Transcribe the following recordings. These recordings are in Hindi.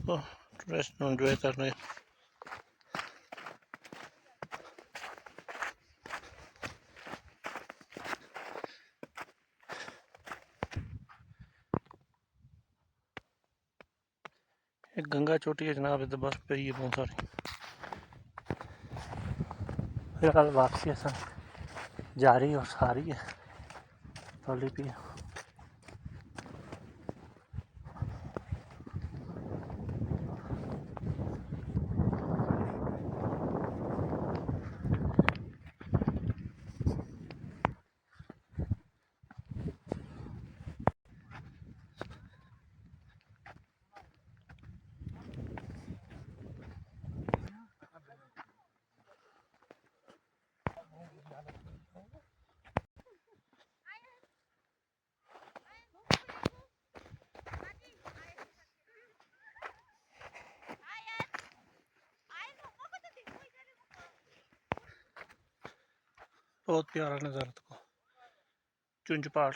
टूरिस्ट एंजॉय कर रहे हैं। एक गंगा चोटी है जनाब, इधर बर्फ पे ही है बहुत सारी। फिलहाल वापसी जा रही है और सारी है थोड़ी पी। बहुत प्यारा नज़ारा था चुंच पहाड़।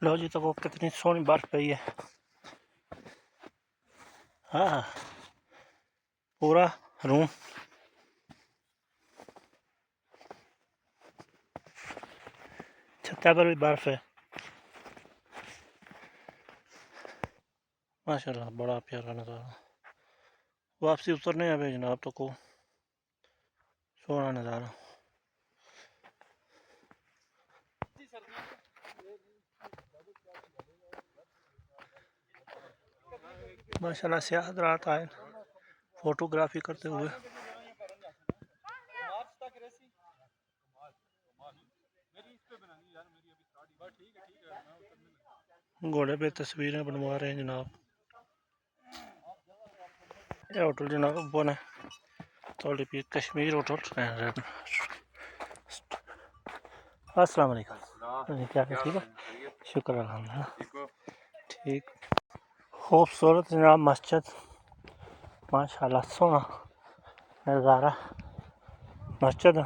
लो जी, तो वो कितनी सोहनी बर्फ पई है। हाँ, पूरा रूम छत्ता पर भी बर्फ है। माशाल्लाह बड़ा प्यारा नज़ारा। वापसी उतरने हैं जनाब, तो को सोना नज़ारा। माशाल्लाह सियाह हज़रात आए फोटोग्राफी करते हुए। घोड़े पे तस्वीरें बनवा रहे हैं जनाब। ये होटल जनाब बने थोड़ी पी कश्मीर होटल। अस्सलाम वालेकुम। क्या ठीक है, शुक्र अल्हम्दुलिल्लाह ठीक। खूबसूरत जनाब मस्जिद, माशाल्लाह सोना नज़ारा मस्जिद।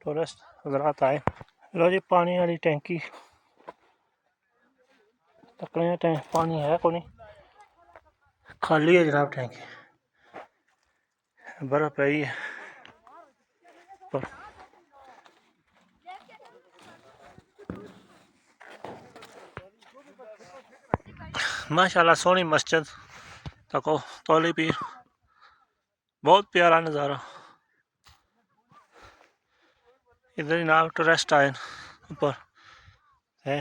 टूरिस्ट हज़रात आए। लो जी, पानी वाली टैंकी तकने टैंक पानी है को नहीं, खाली है जनाब टैंकी। बर्फ पई है पर माशाल्लाह सोनी मस्जिद तको तौली पीर, बहुत प्यारा नज़ारा। इधर जनाब टूरिस्ट आए ऊपर है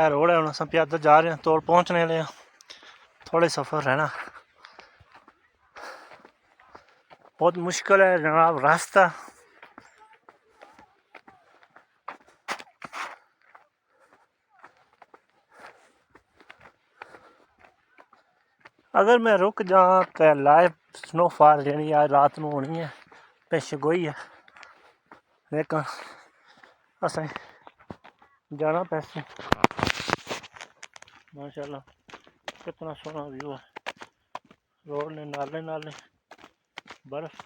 रोड है। हम प्यादल जा रहे हैं, तोड़ पहुंचने वाले हैं। थोड़े सफ़र रहना, बहुत मुश्किल है जनाब रास्ता। अगर मैं रुक जाऊँ तो लाइव स्नोफॉल यानी आज रात में होनी है, पेशगोई है। लेकिन असें जाना पैसे। माशाल्लाह कितना सोहना व्यू है। रोड ने नाले नाले बर्फ।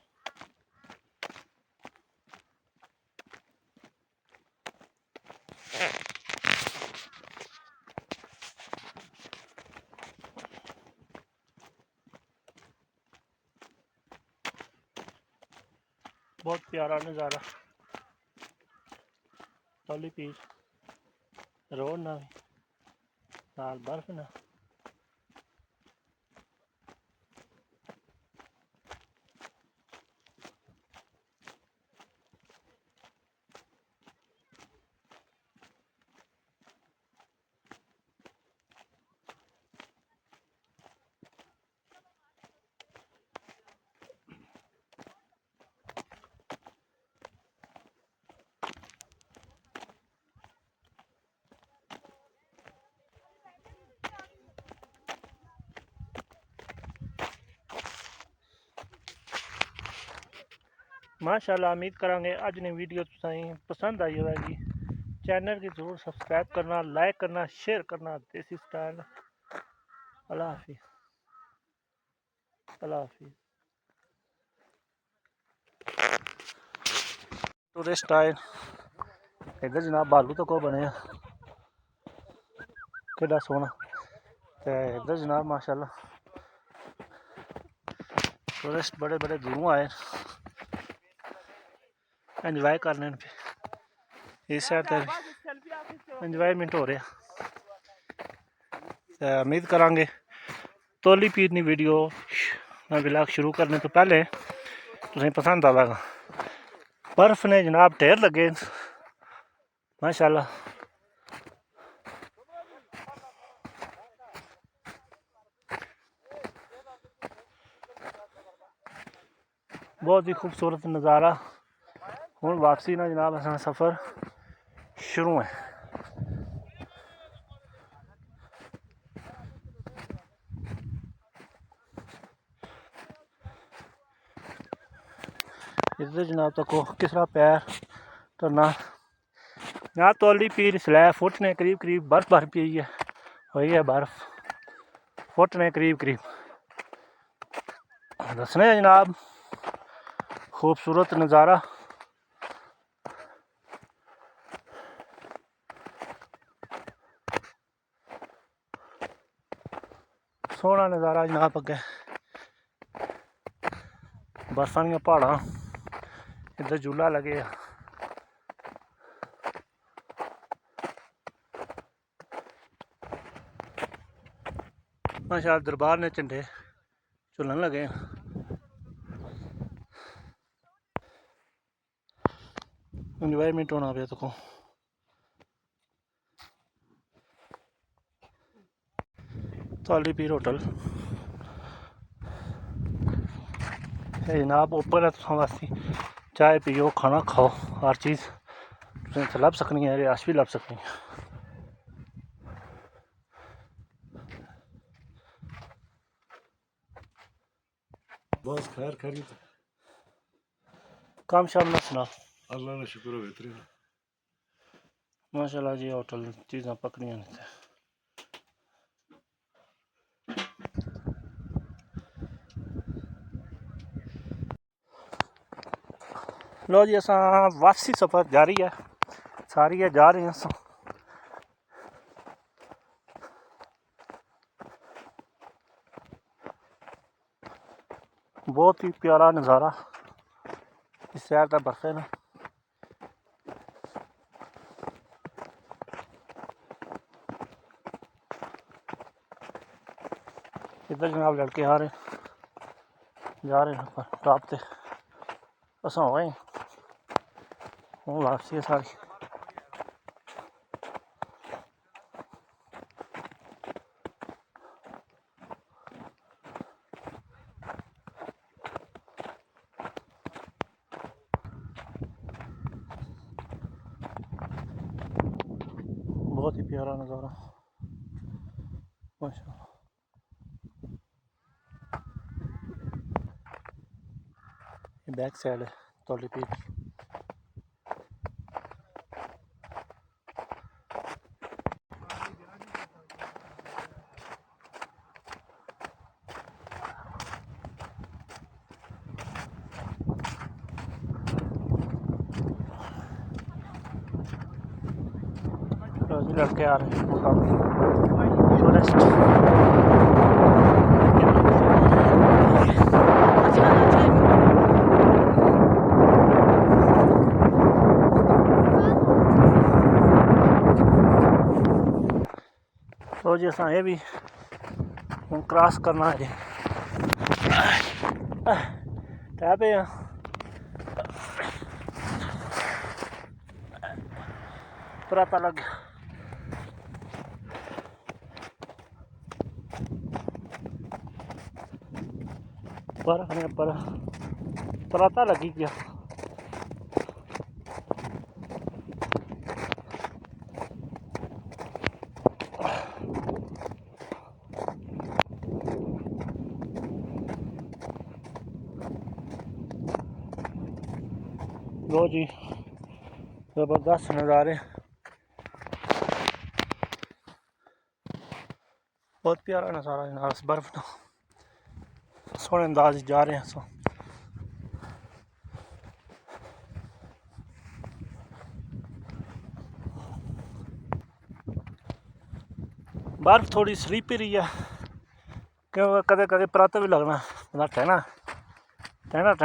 बहुत प्यारा नज़ारा। तौली पीर रोड ना भी नाल बर्फ ना। माशाल्लाह उम्मीद करांगे अज ने वीडियो तुसां पसंद आई होगी। चैनल की ज़रूर सब्सक्राइब करना, लाइक करना, शेयर करना। देसी स्टाइल। अल्लाह हाफिज़। अल्लाह हाफिज़। टूरिस्ट स्टाइल इधर जनाब बालू तो को बने केड़ा सोहना। ते इधर जनाब माशाल्लाह टूरिस्ट बड़े बड़े दूरों आए एंजॉय करने इस साइड ते एंजॉयमेंट हो रहा। उम्मीद करांगे तौली पीरनी वीडियो व्लॉग शुरू करने तो पहले तुसें पसंद आवेगा। बर्फ ने जनाब ढेर लगे माशाल्लाह। बहुत ही खूबसूरत नज़ारा। हुण वापसी ना जनाब असां सफ़र शुरू है। इधर जनाब तक किसरा पैर टरना जनाब तौली पीर स्लैब फुट ने करीब करीब बर्फ भर पी है हुई है बर्फ फुट ने करीब करीब दसने जनाब खूबसूरत नज़ारा। सोहना नज़ारा जनाब अगे बर्फां दियां पहाड़ां इधर झूला लगे माशाल्लाह। दरबार ने झंडे झुलन लगे एंजॉयमेंट होना पे तो तौली पीर होटल जनाब ओपन है तुसां वास्ते चाय पियो खाना खाओ हर चीज़ तुसें लभ सकनी है रिहायश भी लभ सकनी है। बस खैर खैरियत काम शाम ना सुना अल्लाह का शुक्र हो बेहतरीन। माशाल्लाह जी होटल चीज़ां पकड़ियां ने लो जी असां वापसी सफ़र जारी है सारी है जा रहे हैं असां। बहुत ही प्यारा नज़ारा इस शहर का बरफे ने इधर जनाब लड़के आ रहे जा रहे हैं ऊपर टॉप पे असां होए हूँ वापसी है सारी। बहुत ही प्यारा नज़ारा माशाल्लाह। ये बैक साइड है तौली पीर लड़के आ रहे हैं टूरिस्ट। तो जी असां ये भी हूँ क्रॉस करना है टै पे पता लग बर्फ ने पर पता लगी गया। लो जी ज़बरदस्त नज़ारे बहुत प्यारा नज़ारा जनाब इस बर्फ का सोहने अंदाज जा रहे हैं सो बर्फ थोड़ी स्लीपी रही है क्योंकि कदे कदे परत भी लगना टहना टहना